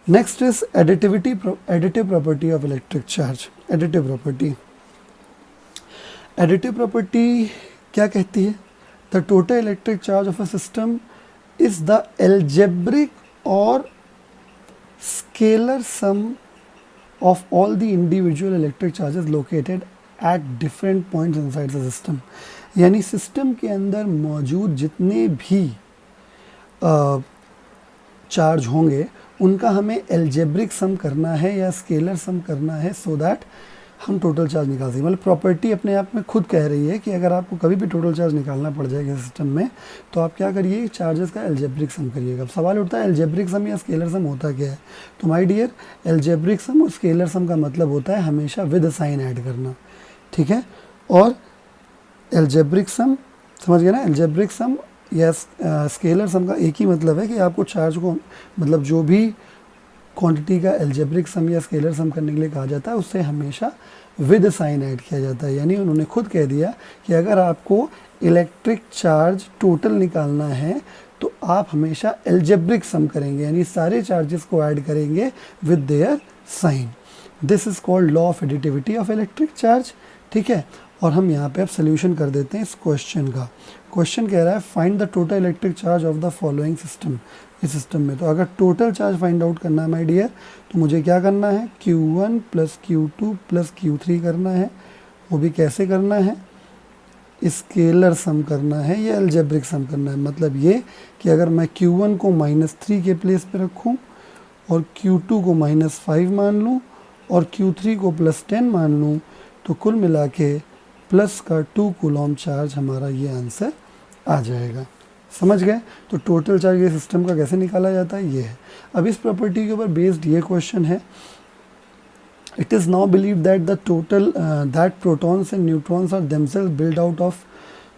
Next is additive property of electric charge. Additive property क्या कहती है? The total electric charge of a system is the algebraic और scalar sum of all the individual electric charges located at different points inside the system। यानी system के अंदर मौजूद जितने भी चार्ज होंगे उनका हमें एल्जेब्रिक सम करना है या स्केलर सम करना है, सो दैट हम टोटल चार्ज निकाल सकें। मतलब प्रॉपर्टी अपने आप में खुद कह रही है कि अगर आपको कभी भी टोटल चार्ज निकालना पड़ जाएगा सिस्टम में, तो आप क्या करिए, चार्जेस का एल्जेब्रिक सम करिएगा। अब सवाल उठता है एल्जेब्रिक सम या स्केलर सम होता क्या है? तो माय डियर, एल्जेब्रिक सम और स्केलर सम का मतलब होता है हमेशा विद साइन ऐड करना, ठीक है। और एल्जेब्रिक सम, समझ गए ना, एल्जेब्रिक सम या स्केलर सम का एक ही मतलब है कि आपको चार्ज को, मतलब जो भी क्वांटिटी का एल्जेब्रिक सम या स्केलर सम करने के लिए कहा जाता है उससे हमेशा विद साइन ऐड किया जाता है। यानी उन्होंने खुद कह दिया कि अगर आपको इलेक्ट्रिक चार्ज टोटल निकालना है तो आप हमेशा एल्जेब्रिक सम करेंगे, यानी सारे चार्जेस को ऐड करेंगे with their sign. This is called law of additivity of electric charge, ठीक है। और हम यहाँ पे अब सोल्यूशन कर देते हैं इस क्वेश्चन का। क्वेश्चन कह रहा है find the total electric charge of the following system. इस सिस्टम में तो अगर टोटल चार्ज फाइंड आउट करना है माय डियर, तो मुझे क्या करना है, Q1 plus Q2 plus Q3 करना है। वो भी कैसे करना है, स्केलर सम करना है या एल्जेब्रिक सम करना है। मतलब ये कि अगर मैं Q1 को -3 के प्लेस पे रखूं और Q2 को -5 मान लूं और Q3 को +10 मान लूं, तो कुल मिला के प्लस का 2 कूलॉम चार्ज हमारा ये आंसर आ जाएगा। समझ गए? तो टोटल चार्ज ये सिस्टम का कैसे निकाला जाता है, ये है। अब इस प्रॉपर्टी के ऊपर बेस्ड ये क्वेश्चन है, it is now believe that the total that protons and neutrons are themselves build out of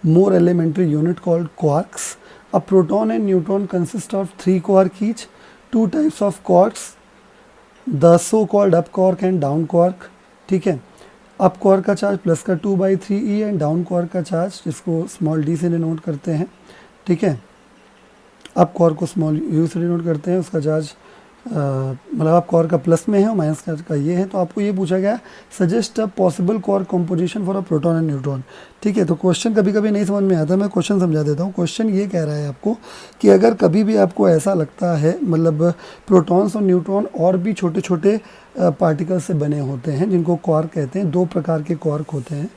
more elementary unit called quarks. A proton and neutron consist of 3 quark each. Two types of quarks, the so called up quark and down quark, ठीक है। Up quark का charge plus का 2/3e and down quark का charge, जिसको small d से denote करते हैं, ठीक है। अप क्वार्क को स्मॉल u से डिनोट करते हैं, उसका चार्ज मतलब अप क्वार्क का प्लस में है और माइनस चार्ज का ये है। तो आपको ये पूछा गया suggest a possible quark composition for a proton and neutron, ठीक है। तो क्वेश्चन कभी कभी नहीं समझ में आता, मैं क्वेश्चन समझा देता हूँ। क्वेश्चन ये कह रहा है आपको कि अगर कभी भी आपको ऐसा लगता है, मतलब प्रोटॉन्स और न्यूट्रॉन और भी छोटे छोटे पार्टिकल से बने होते हैं जिनको क्वार्क कहते हैं। 2 प्रकार के क्वार्क होते हैं,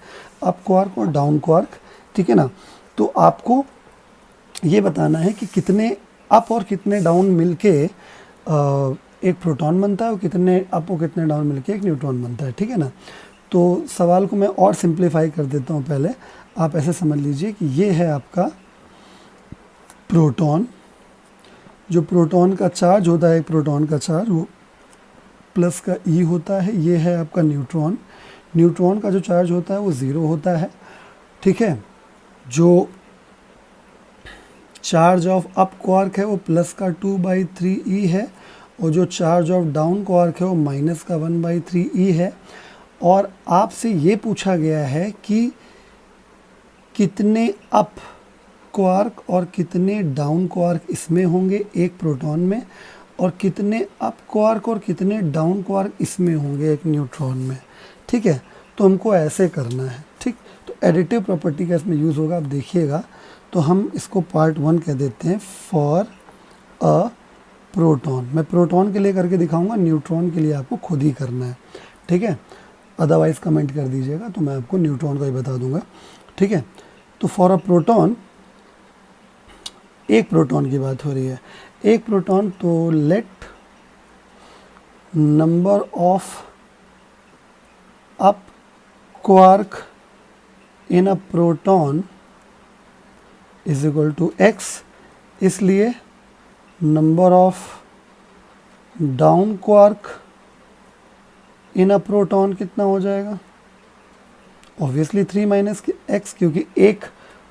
अप क्वार्क और डाउन क्वार्क, ठीक है ना। तो आपको ये बताना है कि कितने अप और कितने डाउन मिलके एक प्रोटॉन बनता है और कितने अप और कितने डाउन मिलके एक न्यूट्रॉन बनता है, ठीक है ना। तो सवाल को मैं और सिंप्लीफाई कर देता हूँ। पहले आप ऐसे समझ लीजिए कि ये है आपका प्रोटॉन, जो प्रोटॉन का चार्ज होता है, एक प्रोटॉन का चार्ज वो प्लस का E होता है। ये है आपका न्यूट्रॉन, न्यूट्रॉन का जो चार्ज होता है वो 0 होता है, ठीक है। जो चार्ज ऑफ अप क्वार्क है वो प्लस का 2/3e है और जो चार्ज ऑफ डाउन क्वार्क है वो माइनस का 1/3e है। और आपसे ये पूछा गया है कि कितने अप क्वार्क और कितने डाउन क्वार्क इसमें होंगे एक प्रोटॉन में, और कितने अप क्वार्क और कितने डाउन क्वार्क इसमें होंगे एक न्यूट्रॉन में, ठीक है। तो हमको ऐसे करना है, ठीक। तो एडिटिव प्रॉपर्टी का इसमें यूज़ होगा, आप देखिएगा। तो हम इसको पार्ट 1 कह देते हैं फॉर अ प्रोटॉन। मैं प्रोटॉन के लिए करके दिखाऊंगा, न्यूट्रॉन के लिए आपको खुद ही करना है, ठीक है। अदरवाइज़ कमेंट कर दीजिएगा तो मैं आपको न्यूट्रॉन का ही बता दूंगा, ठीक है। तो फॉर अ प्रोटॉन, एक प्रोटॉन की बात हो रही है, एक प्रोटॉन, तो let number of up quark in a proton is equal to x, इसलिए number of down quark in a proton कितना हो जाएगा, ऑब्वियसली 3 - x, क्योंकि एक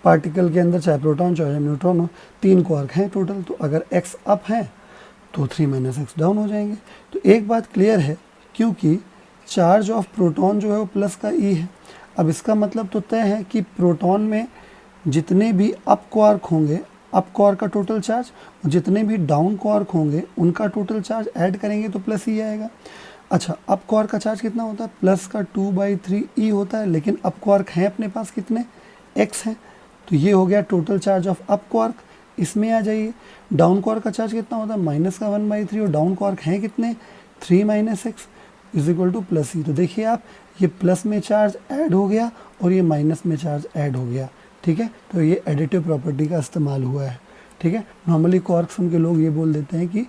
पार्टिकल के अंदर चाहे प्रोटॉन चाहे न्यूट्रॉन हो 3 क्वार्क हैं टोटल। तो अगर x अप है तो 3 - x डाउन हो जाएंगे। तो एक बात क्लियर है, क्योंकि चार्ज ऑफ प्रोटॉन जो है वो प्लस का E है। अब इसका मतलब तो तय है कि प्रोटॉन में जितने भी अप क्वार्क होंगे, अप क्वार्क का टोटल चार्ज, जितने भी डाउन क्वार्क होंगे उनका टोटल चार्ज ऐड करेंगे तो प्लस ही आएगा। अच्छा, अप क्वार्क का चार्ज कितना होता है, प्लस का 2/3 होता है, लेकिन अप क्वार्क हैं अपने पास कितने, x हैं, तो ये हो गया total charge of up quark. इसमें आ जाइए, डाउन क्वार्क का चार्ज कितना होता है, माइनस का 1/3, और डाउन क्वार्क हैं कितने, 3 - x is equal to plus ही। तो देखिए आप, ये प्लस में चार्ज ऐड हो गया और ये माइनस में चार्ज ऐड हो गया, ठीक है। तो ये एडिटिव प्रॉपर्टी का इस्तेमाल हुआ है, ठीक है। नॉर्मली क्वार्क सम के लोग ये बोल देते हैं कि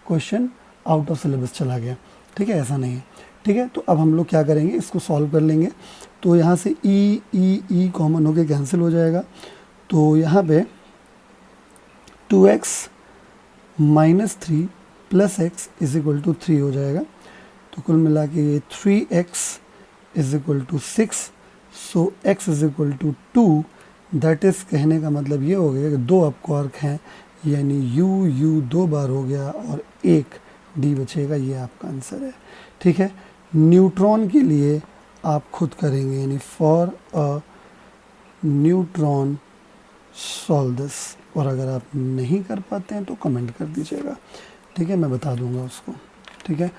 क्वेश्चन आउट ऑफ सिलेबस चला गया, ठीक है, ऐसा नहीं है, ठीक है। तो अब हम लोग क्या करेंगे, इसको सॉल्व कर लेंगे। तो यहाँ से ई कॉमन होके कैंसिल हो जाएगा, तो यहाँ पे 2x - 3 + x is equal to 3 हो जाएगा। तो कुल मिला के ये 3x is equal to 6, so x is equal to 2। That is, कहने का मतलब ये हो गया कि 2 अप क्वार्क हैं, यानी u 2 बार हो गया और 1 d बचेगा, ये आपका आंसर है, ठीक है। न्यूट्रॉन के लिए आप खुद करेंगे, यानी for a neutron solve this, और अगर आप नहीं कर पाते हैं तो कमेंट कर दीजिएगा, ठीक है, मैं बता दूंगा उसको, ठीक है।